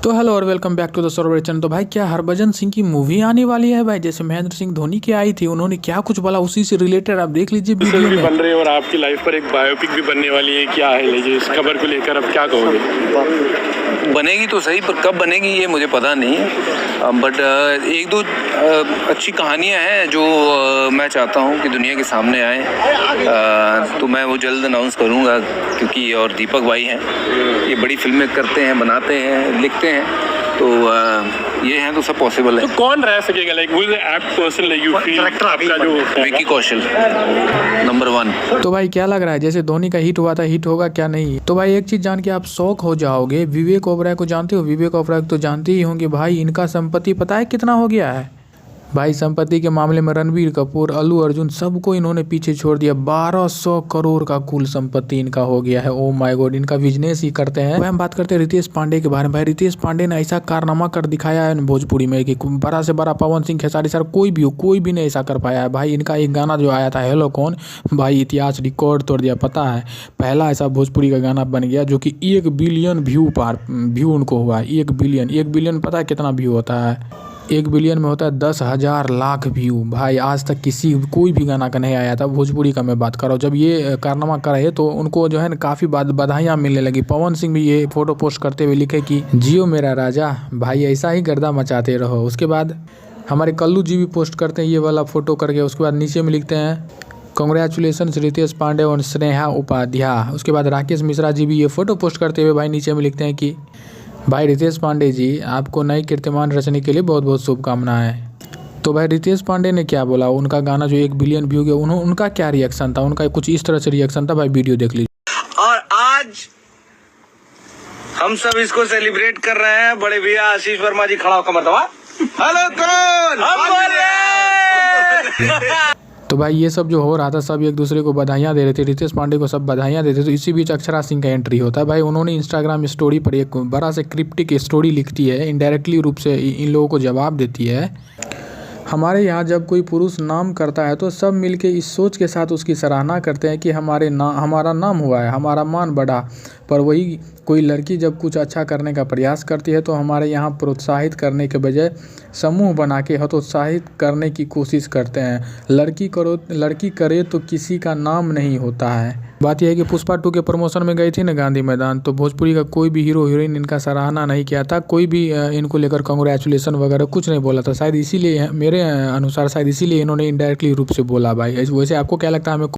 तो हेलो और welcome back to the Sarovar channel. तो भाई क्या हरभजन सिंह की मूवी आने वाली है भाई? जैसे महेंद्र सिंह धोनी की आई थी, उन्होंने क्या कुछ बोला उसी से रिलेटेड आप देख लीजिए वीडियो में। बन रही है और आपकी लाइफ पर एक बायोपिक भी बनने वाली है, क्या है लीजिए इस खबर को लेकर अब क्या कहोगे? बनेगी तो सही, पर कब बनेगी ये मुझे पता नहीं है। बट एक दो अच्छी कहानियां हैं जो मैं चाहता हूं कि दुनिया के सामने आए, तो मैं वो जल्द अनाउंस करूंगा, क्योंकि और दीपक भाई हैं, ये बड़ी फिल्में करते हैं, बनाते हैं, लिखते हैं, तो ये हैं तो सब पॉसिबल है। तो कौन रह सकेगा, like who is the apt person like you feel आपका जो विकी कौशल नंबर 1। तो भाई क्या लग रहा है, जैसे धोनी का हिट हुआ था, हिट होगा क्या नहीं? तो भाई एक चीज जान के आप शौक हो जाओगे, विवेक ओबराय को जानते हो? विवेक ओबराय को तो जानते ही होंगे भाई, इनका संपत्ति पता है कितना हो गया है भाई? संपत्ति के मामले में रणबीर कपूर, अल्लू अर्जुन सबको इन्होंने पीछे छोड़ दिया। 1200 करोड़ का कुल संपत्ति इनका हो गया है। ओ माय गॉड, इनका बिजनेस ही करते हैं। भाई हम बात करते हैं रितेश पांडे के बारे में। भाई रितेश पांडे ने ऐसा कारनामा कर दिखाया है भोजपुरी में कि बड़ा से बड़ा पवन सिंह, खेसारी सर, कोई भी हो, कोई भी नहीं ऐसा कर पाया है भाई। इनका एक गाना जो आया था हेलो कौन, भाई इतिहास रिकॉर्ड तोड़ दिया। पता है पहला ऐसा भोजपुरी का गाना बन गया जो कि 1 बिलियन व्यू उनको हुआ है। 1 बिलियन पता है कितना व्यू होता है? 1 बिलियन में होता है 10,000 लाख व्यू। भाई आज तक कोई भी गाना का नहीं आया था भोजपुरी का, मैं बात कर रहा हूँ। जब ये कारनामा करे तो उनको जो है ना काफ़ी बधाइयाँ मिलने लगी। पवन सिंह भी ये फोटो पोस्ट करते हुए लिखे कि जियो मेरा राजा, भाई ऐसा ही गर्दा मचाते रहो। उसके बाद हमारे कल्लू जी भी पोस्ट करते हैं ये वाला फोटो करके। उसके बाद नीचे में लिखते हैं कांग्रेचुलेशन रितेश पांडे और स्नेहा उपाध्याय। उसके बाद राकेश मिश्रा जी भी ये फोटो पोस्ट करते हुए भाई नीचे में लिखते हैं कि भाई रितेश पांडे जी, आपको नई कीर्तिमान रचने के लिए बहुत बहुत शुभकामनाएं। तो भाई रितेश पांडे ने क्या बोला, उनका गाना जो 1 बिलियन व्यू गया, उनका क्या रिएक्शन था? उनका कुछ इस तरह से रिएक्शन था, भाई वीडियो देख लीजिए। और आज हम सब इसको सेलिब्रेट कर रहे हैं। बड़े भैया आशीष वर्मा जी खड़ा होकर मरतबा हेलो कौन हम बोल रहे। तो भाई ये सब जो हो रहा था, सब एक दूसरे को बधाइयाँ दे रहे थे, रितेश पांडे को सब बधाइयाँ देते। तो इसी बीच अक्षरा सिंह का एंट्री होता है। भाई उन्होंने इंस्टाग्राम स्टोरी पर एक बड़ा से क्रिप्टिक स्टोरी लिखती है, इनडायरेक्टली रूप से इन लोगों को जवाब देती है। हमारे यहाँ जब कोई पुरुष नाम करता है तो सब मिलके इस सोच के साथ उसकी सराहना करते हैं कि हमारा नाम हुआ है, हमारा मान बढ़ा। पर वही कोई लड़की जब कुछ अच्छा करने का प्रयास करती है तो हमारे यहाँ प्रोत्साहित करने के बजाय समूह बना के हतोत्साहित करने की कोशिश करते हैं। लड़की करे तो किसी का नाम नहीं होता है। बात यह है कि पुष्पा 2 के प्रमोशन में गई थी ना गांधी मैदान, तो भोजपुरी का कोई भी हीरो हीरोइन इनका सराहना नहीं किया था, कोई भी इनको लेकर कांग्रेचुलेसन वगैरह कुछ नहीं बोला था। शायद इसीलिए, मेरे अनुसार शायद इसीलिए इन्होंने इनडायरेक्टली रूप से बोला। भाई वैसे आपको क्या लगता है? हमें